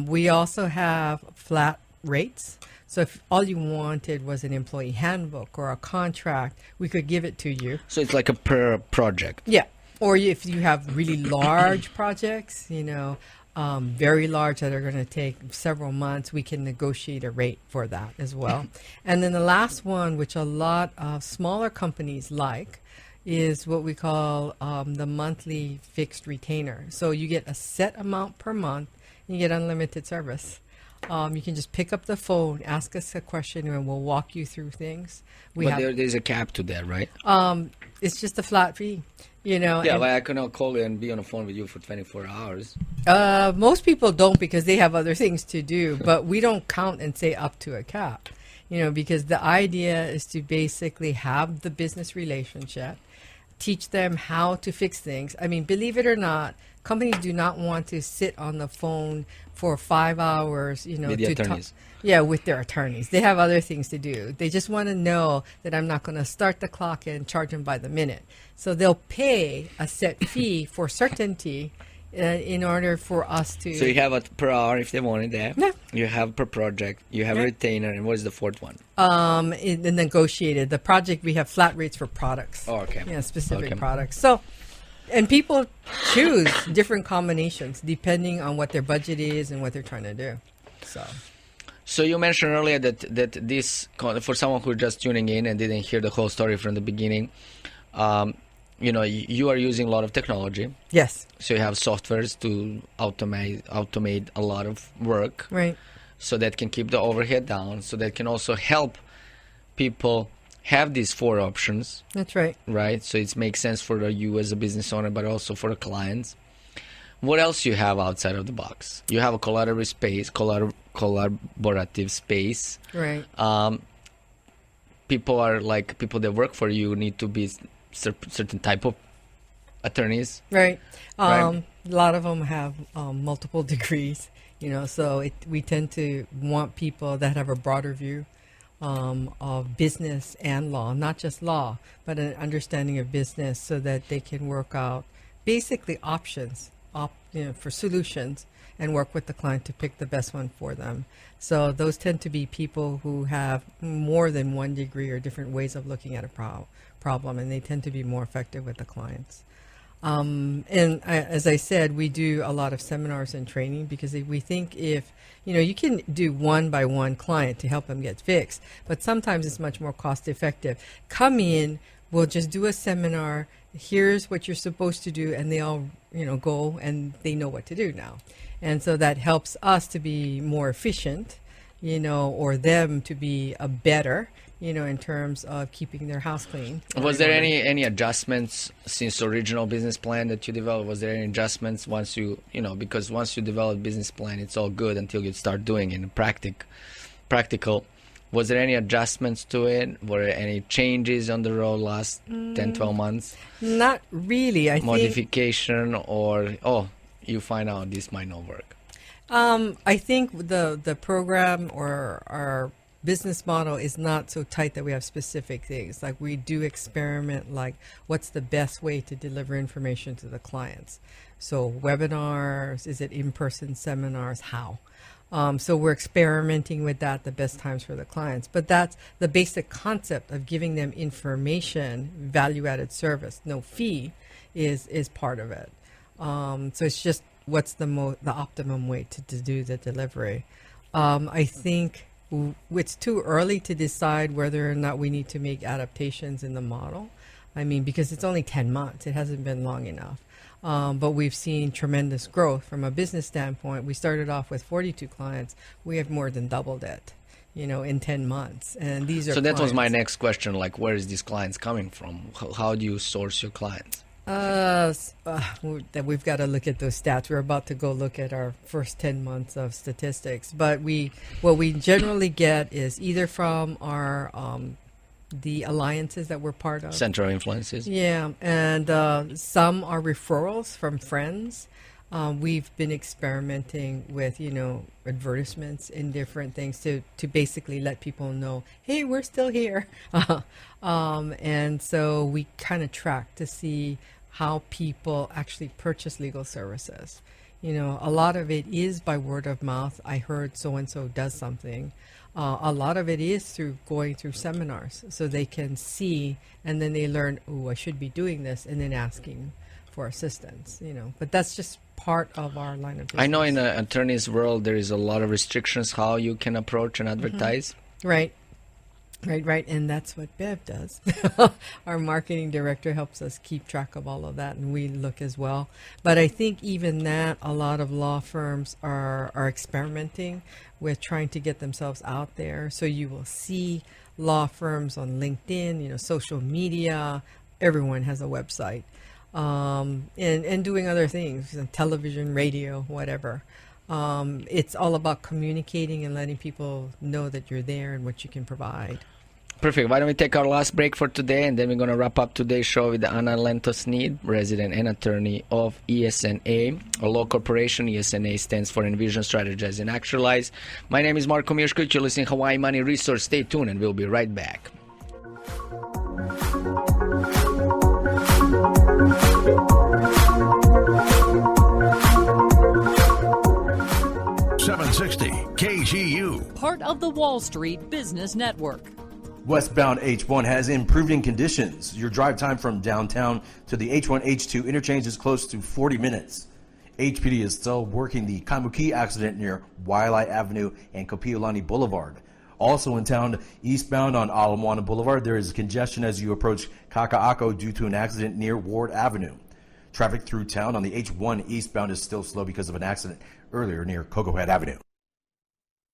We also have flat rates. So if all you wanted was an employee handbook or a contract, we could give it to you. So it's like a per project. Yeah. Or if you have really large projects, very large that are going to take several months, we can negotiate a rate for that as well. And then the last one, which a lot of smaller companies like, is what we call the monthly fixed retainer. So you get a set amount per month, and you get unlimited service. You can just pick up the phone, ask us a question, and we'll walk you through things. But there's a cap to that, right? It's just a flat fee, Yeah, but I cannot call you and be on the phone with you for 24 hours. Most people don't because they have other things to do, but we don't count and say up to a cap, because the idea is to basically have the business relationship, teach them how to fix things. I mean, believe it or not, companies do not want to sit on the phone for 5 hours, with the attorneys. With their attorneys. They have other things to do. They just want to know that I'm not going to start the clock and charge them by the minute. So they'll pay a set fee for certainty in order for us to... So you have a per hour if they wanted that. Yeah. You have per project. You have a retainer. And what is the 4th one? The negotiated. The project, we have flat rates for products. Oh, okay. Yeah, specific products. So... And people choose different combinations depending on what their budget is and what they're trying to do. So you mentioned earlier that this, for someone who's just tuning in and didn't hear the whole story from the beginning, you are using a lot of technology. Yes. So you have softwares to automate a lot of work. Right. So that can keep the overhead down. So that can also help people have these 4 options. That's right. Right? So it makes sense for you as a business owner, but also for the clients. What else you have outside of the box? You have a collaborative space. Right. People that work for you need to be certain type of attorneys. Right. Right. A lot of them have multiple degrees, so we tend to want people that have a broader view of business and law, not just law, but an understanding of business so that they can work out basically options for solutions and work with the client to pick the best one for them. So those tend to be people who have more than 1 degree or different ways of looking at a problem, and they tend to be more effective with the clients. As I said, we do a lot of seminars and training because we think if, you can do 1-by-1 client to help them get fixed, but sometimes it's much more cost effective. Come in, we'll just do a seminar, here's what you're supposed to do, and they all, go and they know what to do now. And so that helps us to be more efficient, or them to be better, in terms of keeping their house clean. Was there any adjustments since the original business plan that you developed? Was there any adjustments once you, because once you develop business plan, it's all good until you start doing it in practical. Was there any adjustments to it? Were there any changes on the road last 10, 12 months? Not really. I think modification or, you find out this might not work? I think the program or our business model is not so tight that we have specific things. Like we do experiment, like what's the best way to deliver information to the clients. So webinars, is it in-person seminars, how? So we're experimenting with that, the best times for the clients. But that's the basic concept of giving them information, value-added service, no fee, is part of it. So it's just what's the optimum way to do the delivery. I think it's too early to decide whether or not we need to make adaptations in the model. I mean, because it's only 10 months. It hasn't been long enough. But we've seen tremendous growth from a business standpoint. We started off with 42 clients. We have more than doubled it, in 10 months. And these are So that clients. was my next question. Like, where is these clients coming from? How do you source your clients? We've got to look at those stats. We're about to go look at our first 10 months of statistics. But what we generally get is either from our the alliances that we're part of. Center of influences. Yeah, and some are referrals from friends. We've been experimenting with, advertisements and different things to basically let people know, hey, we're still here. And so we kind of track to see how people actually purchase legal services. A lot of it is by word of mouth. I heard so-and-so does something. A lot of it is through going through seminars so they can see and then they learn, oh, I should be doing this, and then asking for assistance, But that's just part of our line of business. I know in the attorney's world there is a lot of restrictions how you can approach and advertise. Mm-hmm. Right. And that's what Bev does. Our marketing director helps us keep track of all of that, and we look as well. But I think even that, a lot of law firms are experimenting with trying to get themselves out there. So you will see law firms on LinkedIn, social media. Everyone has a website. And doing other things, television, radio, whatever. It's all about communicating and letting people know that you're there and what you can provide. Perfect. Why don't we take our last break for today, and then we're going to wrap up today's show with Anna Elento-Sneed, resident and attorney of ESNA, a law corporation. ESNA stands for Envision, Strategize, and Actualize. My name is Marko Miushkovic. You're listening to Hawaii Money Resource. Stay tuned, and we'll be right back. KGU. Part of the Wall Street Business Network. Westbound H1 has improving conditions. Your drive time from downtown to the H1-H2 interchange is close to 40 minutes. HPD is still working the Kaimuki accident near Wailai Avenue and Kapiolani Boulevard. Also in town, eastbound on Ala Moana Boulevard, there is congestion as you approach Kaka'ako due to an accident near Ward Avenue. Traffic through town on the H1 eastbound is still slow because of an accident earlier near Cocohead Avenue.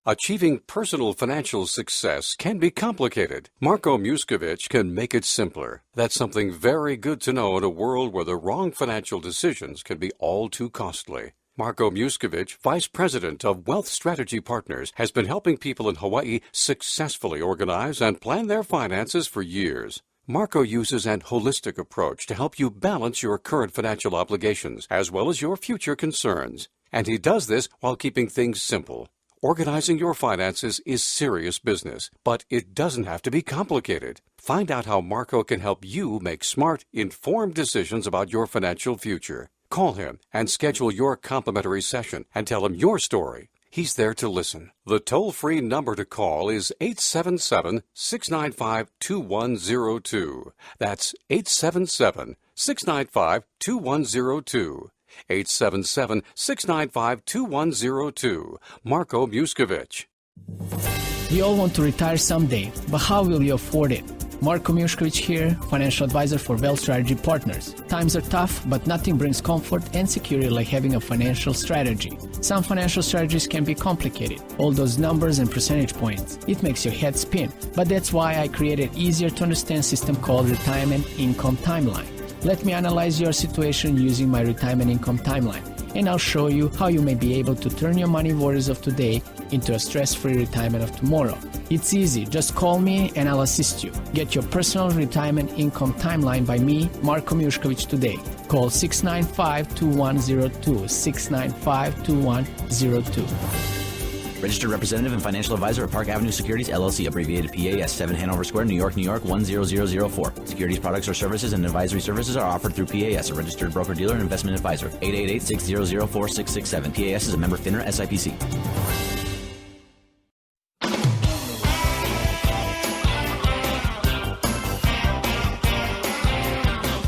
Achieving personal financial success can be complicated. Marko Miushkovic can make it simpler. That's something very good to know in a world where the wrong financial decisions can be all too costly. Marko Miushkovic, Vice President of Wealth Strategy Partners, has been helping people in Hawaii successfully organize and plan their finances for years. Marko uses an holistic approach to help you balance your current financial obligations as well as your future concerns. And he does this while keeping things simple. Organizing your finances is serious business, but it doesn't have to be complicated. Find out how Marko can help you make smart, informed decisions about your financial future. Call him and schedule your complimentary session and tell him your story. He's there to listen. The toll-free number to call is 877-695-2102. That's 877-695-2102. 877-695-2102. Marko Miushkovic. We all want to retire someday, but how will you afford it? Marko Miushkovic here, financial advisor for Wealth Strategy Partners. Times are tough, but nothing brings comfort and security like having a financial strategy. Some financial strategies can be complicated, all those numbers and percentage points. It makes your head spin, but that's why I created an easier to understand system called Retirement Income Timeline. Let me analyze your situation using my retirement income timeline, and I'll show you how you may be able to turn your money worries of today into a stress-free retirement of tomorrow. It's easy. Just call me and I'll assist you. Get your personal retirement income timeline by me, Marko Miushkovic, today. Call 695-2102, 695-2102. Registered representative and financial advisor of Park Avenue Securities, LLC, abbreviated PAS, 7 Hanover Square, New York, New York, 10004. Securities products or services and advisory services are offered through PAS, a registered broker-dealer and investment advisor. 888-600-4667. PAS is a member FINRA SIPC.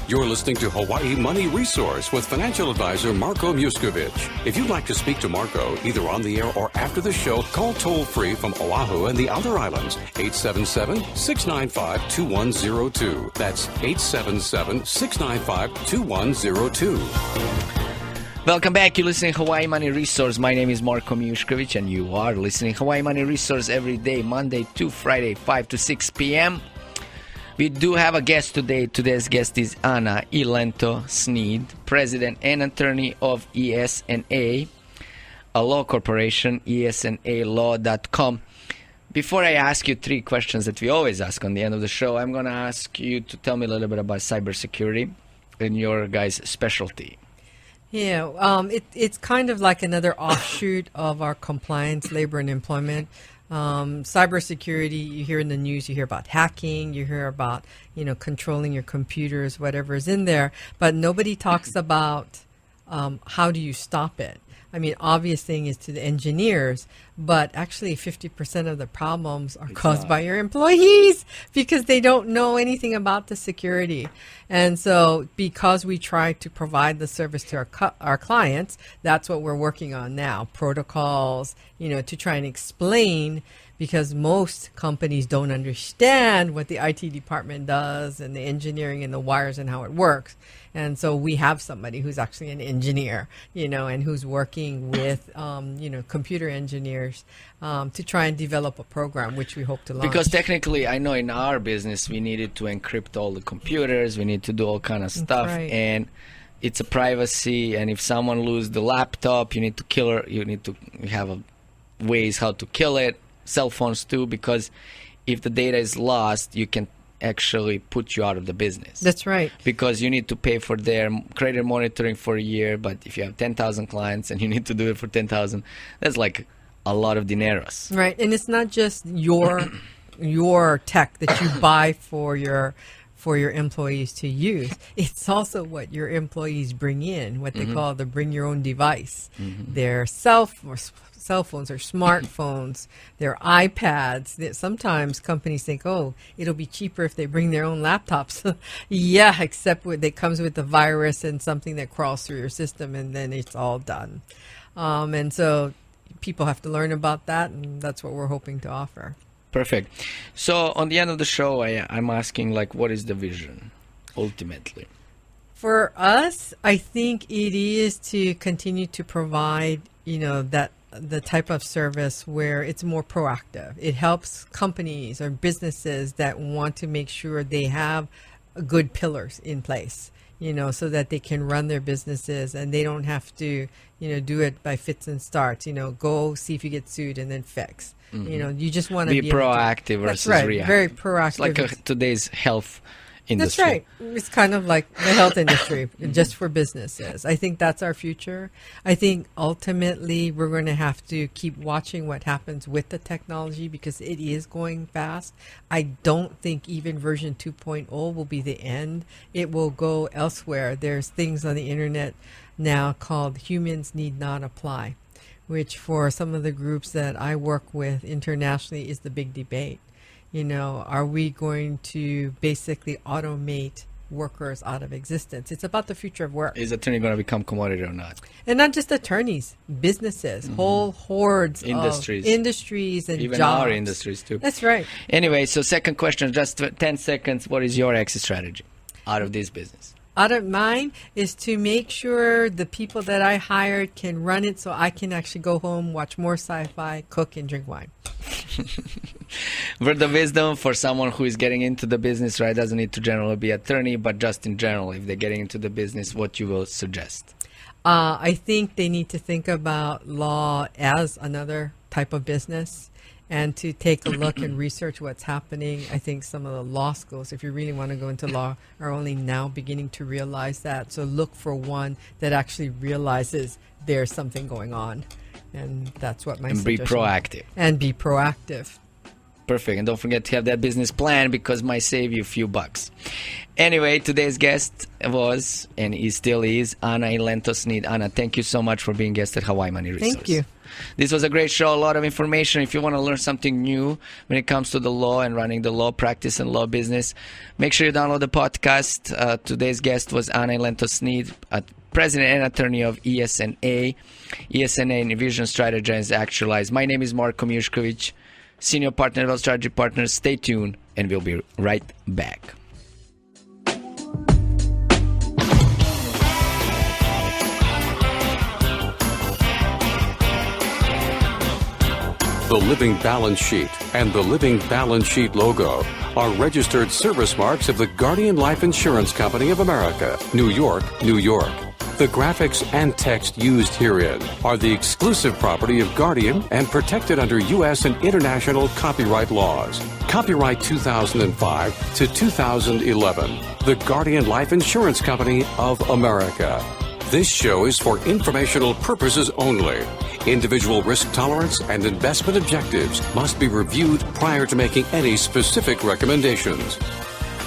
You're listening to Hawaii Money Resource with financial advisor Marco Muscovich. If you'd like to speak to Marco, either on the air or after the show, call toll-free from Oahu and the outer islands, 877-695-2102. That's 877-695-2102. Welcome back. You're listening to Hawaii Money Resource. My name is Marco Muscovich, and you are listening to Hawaii Money Resource every day, Monday to Friday, 5 to 6 p.m. We do have a guest today. Today's guest is Anna Elento-Sneed, president and attorney of ES&A, a law corporation, esnalaw.com. Before I ask you 3 questions that we always ask on the end of the show, I'm going to ask you to tell me a little bit about cybersecurity and your guys' specialty. Yeah, it's kind of like another offshoot of our compliance, labor, and employment. Cybersecurity, you hear in the news, you hear about hacking, you hear about, controlling your computers, whatever is in there, but nobody talks about how do you stop it. I mean, obvious thing is to the engineers, but actually 50% of the problems are caused by your employees because they don't know anything about the security. And so because we try to provide the service to our clients, that's what we're working on now, protocols, to try and explain, because most companies don't understand what the IT department does and the engineering and the wires and how it works. And so we have somebody who's actually an engineer, and who's working with, computer engineers to try and develop a program, which we hope to launch. Because technically, I know in our business, we needed to encrypt all the computers. We need to do all kind of stuff. Right. And it's a privacy. And if someone loses the laptop, you need to kill her. You need to have ways how to kill it. Cell phones too, because if the data is lost, you can actually put you out of the business. That's right. Because you need to pay for their credit monitoring for a year, but if you have 10,000 clients and you need to do it for 10,000, that's like a lot of dineros. Right, and it's not just your tech that you buy for your employees to use. It's also what your employees bring in, what they call the bring your own device. Their cell phones or smartphones, their iPads. That sometimes companies think, oh, it'll be cheaper if they bring their own laptops. Yeah, except it comes with a virus and something that crawls through your system, and then it's all done. And so people have to learn about that, and that's what we're hoping to offer. Perfect. So on the end of the show, I'm asking, what is the vision, ultimately? For us, I think it is to continue to provide, the type of service where it's more proactive. It helps companies or businesses that want to make sure they have good pillars in place, so that they can run their businesses and they don't have to, do it by fits and starts, go see if you get sued and then fix. You just want to be proactive versus reactive. Very proactive. It's like today's health industry. That's right. It's kind of like the health industry, just for businesses. I think that's our future. I think ultimately we're going to have to keep watching what happens with the technology because it is going fast. I don't think even version 2.0 will be the end. It will go elsewhere. There's things on the internet now called humans need not apply, which for some of the groups that I work with internationally is the big debate. Are we going to basically automate workers out of existence? It's about the future of work. Is attorney going to become commodity or not? And not just attorneys, businesses, whole hordes industries. of industries and even jobs. Our industries too. That's right. Anyway, so second question, just 10 seconds. What is your exit strategy out of this business? Out of mine is to make sure the people that I hired can run it so I can actually go home, watch more sci-fi, cook, and drink wine. Word of wisdom for someone who is getting into the business, right? Doesn't need to generally be attorney, but just in general, if they're getting into the business, what you will suggest? I think they need to think about law as another type of business and to take a look and research what's happening. I think some of the law schools, if you really want to go into law, are only now beginning to realize that. So look for one that actually realizes there's something going on. And that's what my And be suggestion proactive. And be proactive. Perfect. And don't forget to have that business plan because it might save you a few bucks. Anyway, today's guest was, and he still is, Anna Elento-Sneed. Anna, thank you so much for being guest at Hawaii Money Resource. Thank you. This was a great show, a lot of information. If you want to learn something new when it comes to the law and running the law practice and law business, make sure you download the podcast. Today's guest was Anna Elento-Sneed, President and Attorney of ESNA. ESNA, Vision Strategize Actualize. My name is Marko Miushkovic, Senior Partner at Wealth Strategy Partners. Stay tuned, and we'll be right back. The Living Balance Sheet and the Living Balance Sheet logo are registered service marks of the Guardian Life Insurance Company of America, New York, New York. The graphics and text used herein are the exclusive property of Guardian and protected under U.S. and international copyright laws. Copyright 2005 to 2011. The Guardian Life Insurance Company of America. This show is for informational purposes only. Individual risk tolerance and investment objectives must be reviewed prior to making any specific recommendations.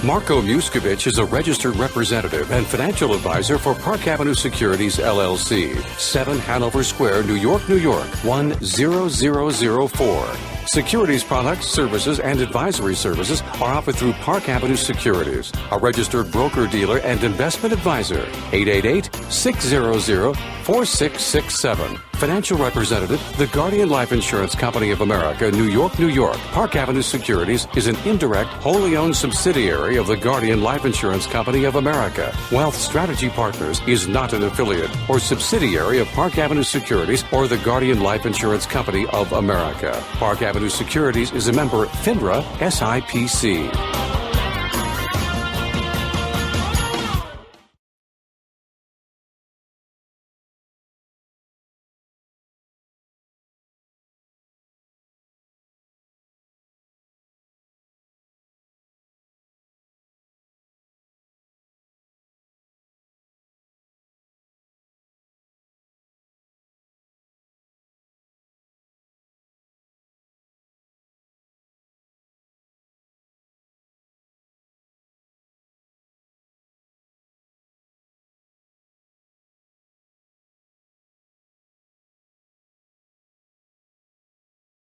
Marko Miushkovic is a registered representative and financial advisor for Park Avenue Securities, LLC, 7 Hanover Square, New York, New York, 10004. Securities products, services, and advisory services are offered through Park Avenue Securities, a registered broker-dealer and investment advisor. 888-600-4667. Financial representative, the Guardian Life Insurance Company of America, New York, New York. Park Avenue Securities is an indirect, wholly owned subsidiary of the Guardian Life Insurance Company of America. Wealth Strategy Partners is not an affiliate or subsidiary of Park Avenue Securities or the Guardian Life Insurance Company of America. Park Avenue Securities is a member FINRA SIPC.